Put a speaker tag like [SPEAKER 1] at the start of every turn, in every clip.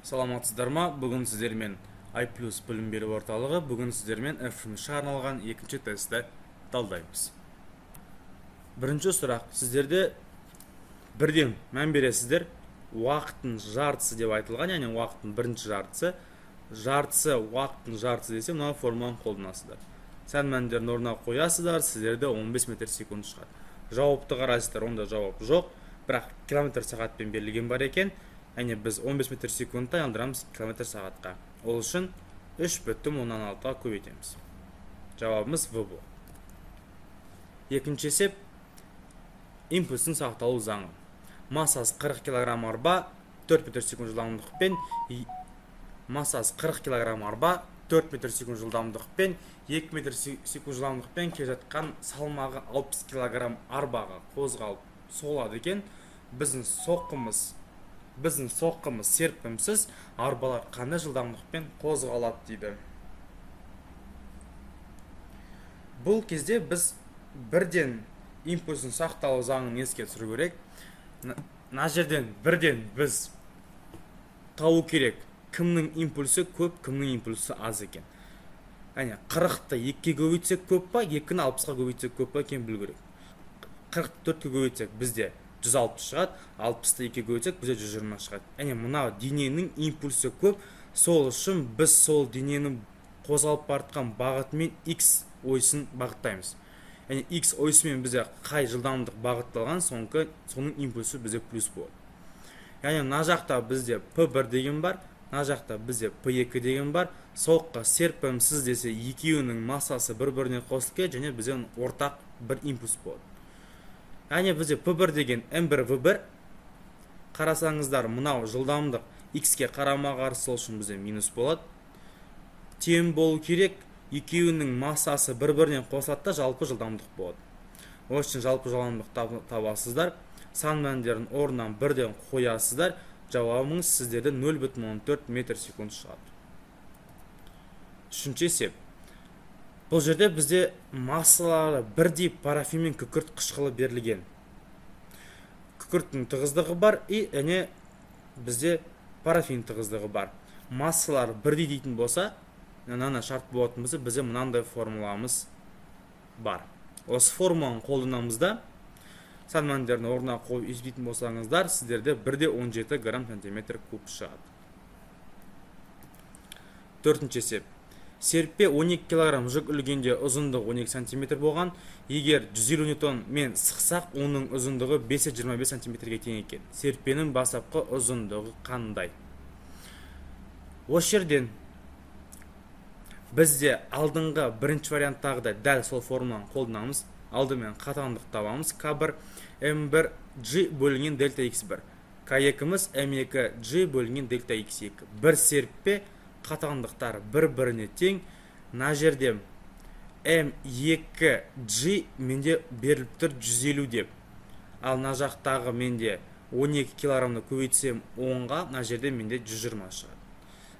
[SPEAKER 1] Саламатсыздар ма? Бүгін сіздермен I+ білім беру орталығы бүгін сіздермен F-жұмысқа арналған екінші тестті талдаймыз. Бірінші сұрақ, сіздерде бірден мән бересіздер. Уақыттың жартысы деп айтылған, яғни уақыттың бірінші жартысы, уақыттың жартысы десе, мына формуланы қолданасыздар. Сан мәндерін орнына қоясыздар, сіздерде 15 метр секунд шығады. Жауапты қарайсыздар, онда жауап жоқ, бірақ километр сағатпен берілген бар екен. Әне біз 15 метр секундта айналдырамыз километр сағатқа. Ол үшін 3,16-ға көбейтеміз. Жауабымыз В бұл. Екінші есеп импульстің сақталу заңы. Массасы 40 кг арба 4 метр секунд жылдамдықпен 4 метр секунд жылдамдықпен 2 метр секунд жылдамдықпен келе жатқан салмағы 60 кг арбаға қозғалып соғылады екен. Біздің соққымыз серпімсіз, арбалар қандай жылдамдықпен қозғалады дейді. Бұл кезде біз бірден импульстің сақталу заңын еске түсіру керек. Мына жерден бірден біз табу керек, кімнің импульсы көп, кімнің импульсы аз екен. 40-ты 2-ге көбейтсек көп па, 2-ні 60-ға көбейтсек көп па екен білу керек. 40-ты 4-ге көбейтсек бізде 160 шығады, 60-ты 2-ге көбейтсек бізде 120 шығады. Мына дененің импульсы көп, сол үшін біз сол дененің қозғалып бартқан бағытымен X ойсын бағыттаймыз. X ойысымен бізде қай жылдамдық бағытталған, соның импульсы бізде плюс болады. Мына жақта бізде P1 деген бар, мына жақта бізде P2 деген бар. Соққы серпімсіз десе, екеуінің массасы бір-біріне қосылып, және бізде ортақ бір импульс болады. Бізде P1 деген M1 V1. Қарасаңыздар, мынау жылдамдық X-ке қарама-қарсы үшін бізде минус болады. Тең болу керек, екеуінің массасы бір-бірінен қосылады, жалпы жылдамдық болады. Ол үшін жалпы жылдамдық табасыздар. Сан мәндерін орнынан бірден қоясыздар. Жауабыңыз сіздерде 0,14 метр секунд шығады. Үшінші есеп. Бұл жерде бізде массалары бірдей парафин мен күкірт қышқылы берілген. Күкірттің тығыздығы бар, және бізде парафин тығыздығы бар. Массалар бірдей дейтін болса, мынаны шарт болатын болса, бізде мынандай формуламыз бар. Осы формуланы қолданамызда, сан мәндерін орнына қойып есептейтін болсаңыздар, сіздерде 1,17 грамм сантиметр куб шығады. Төртінші есеп. Серпе 12 кг жүк үлгенде ұзындығы 12 см болған, егер 150 ньютон мен сықсақ, оның ұзындығы 5-25 см-ге тең екен. Серпенің бастапқы ұзындығы қандай? Осы жерден бізде алдыңғы бірінші варианттағыдай дәл сол формуланы қолданамыз. Алдымен қатаңдық табамыз. K1 M1 G бөлінген дельта X1. K2-міз M2 G бөлінген дельта X2. Бір серпе қатаңдықтар бір-біріне тең. Мына жерде M2G менде беріліп тұр 150 деп. Ал мына жақтағы менде 12 килограммды көбейтсем 10-ға, мына жерде менде 120 шығады.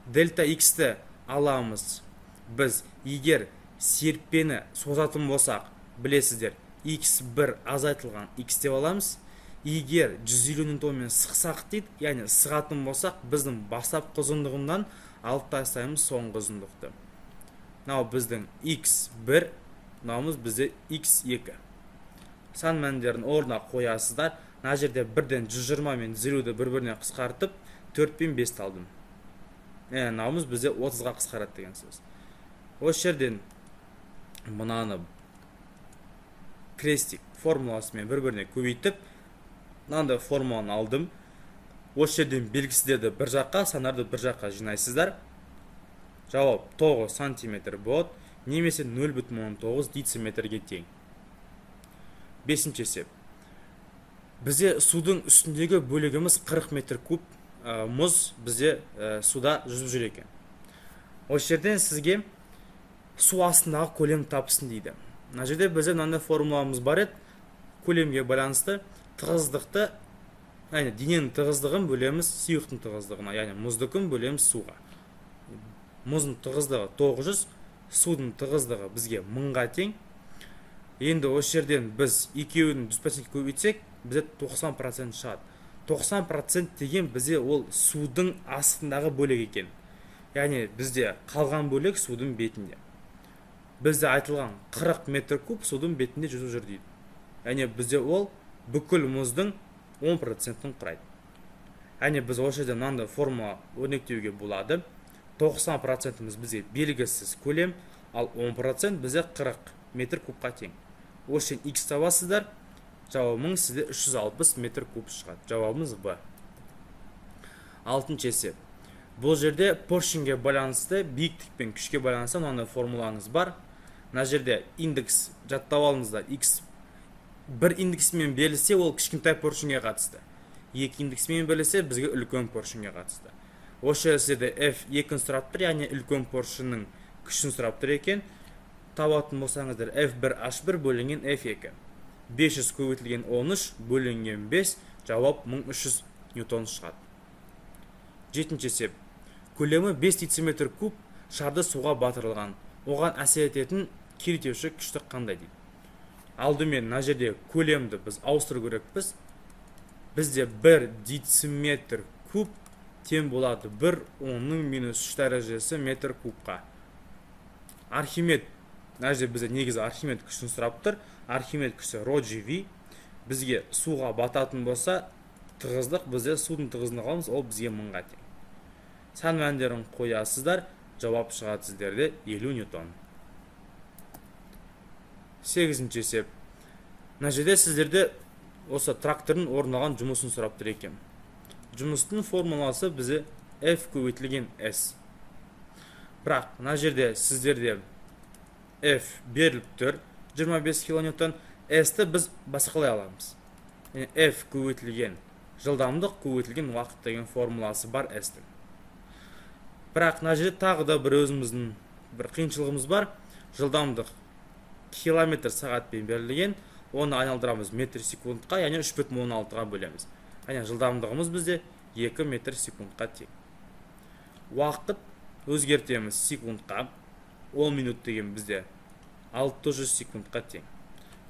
[SPEAKER 1] Дельта X-ті аламыз. Біз егер серпені созатын болсақ, білесіздер, X1 азайтылған X деп аламыз. Егер 150 ньютонмен сықсақ дейді, яғни сығатын болсақ, біздің бастапқы ұзындығынан алып тастаймыз соңғы ұзындықты. Мынау біздің X1, мынауымыз бізде X2. Сан мәндерін орнына қоясыздар. Мына жерде бірден 120 мен 150-ді бір-біріне қысқартып, 4 пен 5 алдым. Мынауымыз бізде 30-ға қысқарады деген сөз. Осы жерден мынаны крестик формуласымен бір-біріне көбейтіп, мынандай формуланы алдым. Осы жерден белгісіздерді бір жаққа, санарды бір жаққа жинайсыздар. Жауап 9 сантиметр болады, немесе 0,9 дециметрге тең. Бесінші есеп. Бізде судың үстіндегі бөлігіміз 40 метр куб мұз бізде суда жүзіп жүр екен. Осы жерден сізге су астындағы көлем тапсын дейді. Мына жерде бізде мынандай формуламыз бар еді. Көлемге байланысты тығыздықты, дененің тығыздығын бөлеміз сұйықтың тығыздығына, яғни мұздыкін бөлеміз суға. Мұздың тығыздығы 900, судың тығыздығы бізге 1000-ға тең. Енді осы жерден біз екеуінің 100% көбейтсек, бізде 90% шығады. 90% деген бізде ол судың астындағы бөлек екен. Яғни бізде қалған бөлек судың бетінде. Бізде айтылған 40 метр куб судың бетінде жүзіп жүр дейді. Яғни бізде ол бүкіл мұздың 10%-ін құрайды. Яғни біз осы жерде мынандай формула өрнектеуге болады. 90%-іміз бізде белгісіз көлем, ал 10% бізде 40 метр кубқа тең. Осы x табасыздар, жауабыңыз сізде 360 метр куб шығады. Жауабымыз Б. 6-шы есеп. Бұл жерде поршеньге байланысты, биіктік пен күшке байланысты мынандай формулаңыз бар. Мына жерде индекс жаттап алыңыздар. X бір индексімен берілсе, ол кішкентай поршеньге қатысты. Екі индексімен берілсе, бізге үлкен поршеньге қатысты. Осы жерде F 2-ін сұрап тұр, яғни үлкен поршеннің күшін сұрап тұр екен. Табатын болсаңыздар F1H1 бөлінген F2. 500 көбейтілген 13 бөлінген 5, жауап 1300 ньютон шығады. 7-ші есеп. Көлемі 5 дециметр куб шарды суға батырылған. Оған әсер ететін кең күшті қандай дейді. Алдымен мына жерде көлемді біз ауыстыру керекпіз. Бізде 1 дециметр куб тең болады 1/-3 дәрежесі метр кубқа. Архимед, мына жерде бізде негізі Архимед күшін сұрап тұр. Архимед күші ρ/g. Бізге суға бататын болса, тығыздық, бізде судың тығыздығын аламыз, ол бізге 1000-ға тең. Сан мәндерін қоясыздар, жауап шығады сіздерде 50 ньютон. 8-ші есеп. Мына жерде сіздерде осы трактордың орындалған жұмысын сұрап тұр екен. Жұмыстың формуласы бізде F көбейтілген S. Бірақ мына жерде сіздерде F беріліп тұр 25 килоньютон, S-ті біз басқалай аламыз. F көбейтілген жылдамдық көбейтілген уақыт деген формуласы бар S-тің. Бірақ мына жерде тағы да бір өзіміздің бір қиыншылығымыз бар. Жылдамдық километр сағатпен берілген, оны айналдырамыз метр секундқа, яғни 3,16-ға бөлеміз. Яғни жылдамдығымыз бізде 2 метр секундқа тең. Уақыт өзгертеміз секундқа, 10 минут деген бізде 600 секундқа тең.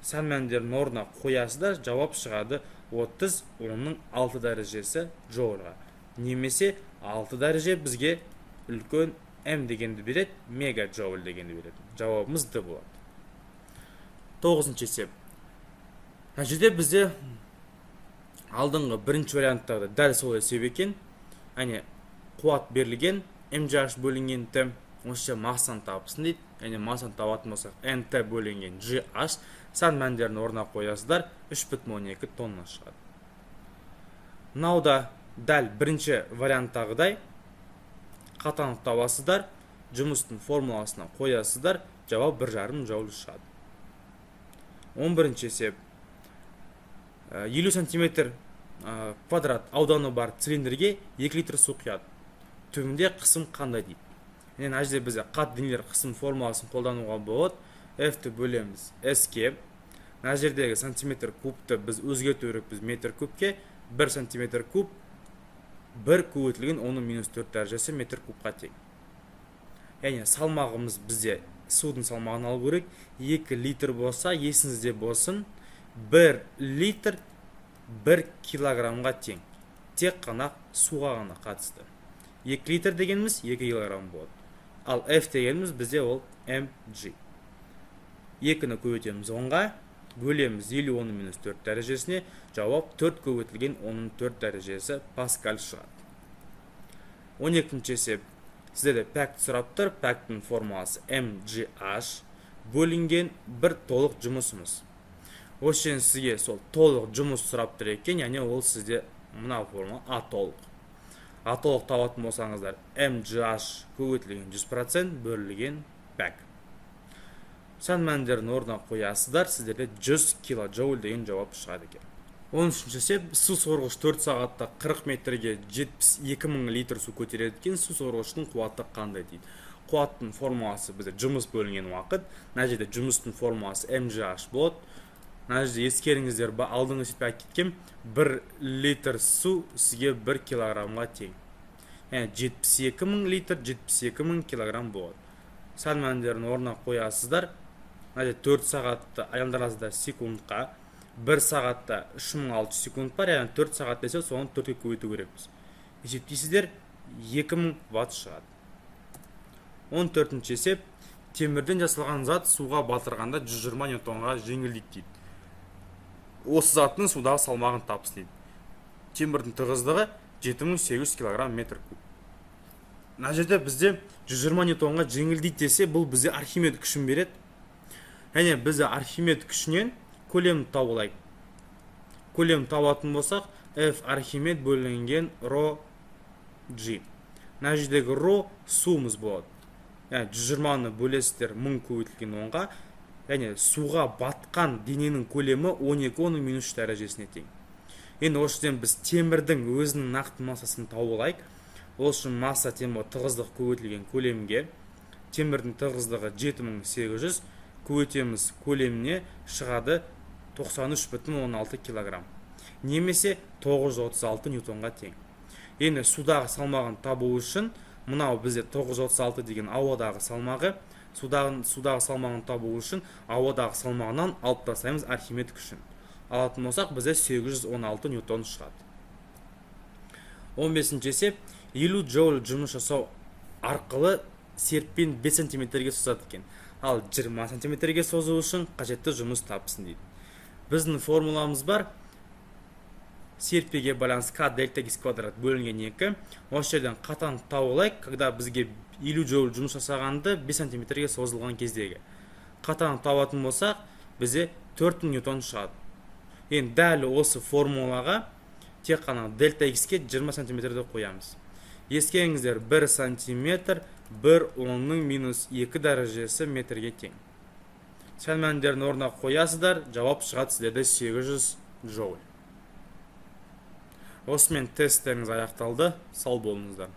[SPEAKER 1] Сан мәндерін орнына қоясыздар, жауап шығады 30/6 дәрежесі джоульға. Немесе 6 дәреже бізге үлкен М дегенді береді, мега джоуль дегенді береді. Жауабымыз Д болады. 9-ші есеп. Мына жерде бізде алдыңғы бірінші варианттағы дәл сол есеп екен. Яғни қуат берілген, mgh бөлінген Т, осы массаны табысын дейді. Яғни массаны табатын болсақ nt бөлінген gh, сан мәндерін орнына қоясыздар, 3,12 тонна шығады. Мынауда дәл бірінші варианттағыдай қатанып табасыздар, жұмыстың формуласына қоясыздар, жауап 1,5 джоуль шығады. 11-ші есеп. 50 см квадрат ауданы бар цилиндрге 2 литр су құяды. Түбінде қысым қандай дейді. Мына жерде бізде қат денелер қысым формуласын қолдануға болады. F-ті бөлеміз S-ке. Мына жердегі сантиметр кубты біз өзгерту керекпіз метр кубке. 1 сантиметр куб 1 көбейтілген 10-4 дәрежесі метр кубқа тең. Яғни салмағымыз бізде судың салмағын алу керек. 2 литр болса, есіңізде болсын, 1 литр 1 килограммға тең. Тек қана суға ғана қатысты. 2 литр дегеніміз 2 килограмм болады. Ал F дегеніміз бізде ол mg. 2-ні көбейтеміз 10-ға, бөлеміз 50/4 дәрежесіне, жауап 4 көбейтілген 10-4 дәрежесі паскаль шығады. 12-ші есеп. Сіздерде пәкті сұрап тұр, пәктің формуласы mgh бөлінген бір толық жұмысымыз. Осы сізге сол толық жұмыс сұрап тұр екен, яғни ол сізде мына формула А толық. А толық табатын болсаңыздар mgh көбейтілген 100% бөлінген пәк. Сан мәндерін орнына қоясыздар, сіздерде 100 килоджоуль деген жауап шығады екен. 13-ші есеп. Су сорғыш 4 сағатта 40 метрге 72.000 литр су көтереді екен. Су сорғыштың қуаты қандай дейді. Қуаттың формуласы бізде жұмыс бөлінген уақыт. Мына жерде жұмыстың формуласы mgh болады. Мына жерде ескеріңіздер, алдыңғы есепке кеткен 1 литр су сізге 1 килограммға тең. Яғни 72.000 литр 72.000 килограмм болады. Сан мәндерін орнына қоясыздар. Мына жерде 4 сағатты айналдырасыздар секундқа. 1 сағатта 3600 секунд бар, яғни 4 сағат десе соны 4-ке көбейту керекпіз. Есептейсіздер, 2000 ватт шығады. 14-ші есеп, темірден жасалған зат суға батырғанда 120 ньютонға жеңілдейді дейді. Осы заттың судағы салмағын тапсын дейді. Темірдің тығыздығы 7800 кг метр куб. Мына жерде бізде 120 ньютонға жеңілдейді десе, бұл бізде Архимед күшін береді. Және бізде Архимед күшінен көлемді табылайық. Көлемді табатын болсақ, F Архимед бөлінген ρ G. Мына жердегі ρ суымыз болады. Яғни 120-ны бөлесіздер 1000 көбейтілген 10-ға, яғни суға батқан дененің көлемі 12-10-3 дәрежесіне тең. Енді осы жерден біз темірдің өзінің нақты массасын тауып алайық. Ол үшін масса темір тығыздық көбейтілген көлемге, темірдің тығыздығы 7800, көбейтеміз көлеміне шығады 93,16 кг. Немесе 936 ньютонға тең. Енді судағы салмағын табу үшін, мынау бізде 936 деген ауадағы салмағы, судағы салмағын табу үшін ауадағы салмағынан алып тастаймыз Архимед күшін. Алатын болсақ, бізде 816 ньютон шығады. 15-ші есеп, 50 джоуль жұмыс жасау арқылы серппен 5 см-ге созады екен. Ал 20 см-ге созу үшін қажетті жұмыс тапсын дейді. Біздің формуламыз бар. Серппеге байланысты К дельта X квадрат бөлінген 2. Осы жерден қатаң табылайық, когда бізге 50 джоуль жұмыс жасағанды 5 см-ге созылған кездегі. Қатаң табатын болсақ, бізде 4000 ньютон шығады. Енді дәл осы формулаға тек қана дельта X-ке 20 см-ді қоямыз. Ескеріңіздер, 1 см 1/10-2 дәрежесі метрге тең. Сәл мәндерін орнына қоясыздар, жауап шығады сіздерде 800 джоуль. Осымен тесттеріңіз аяқталды. Сау болыңыздар.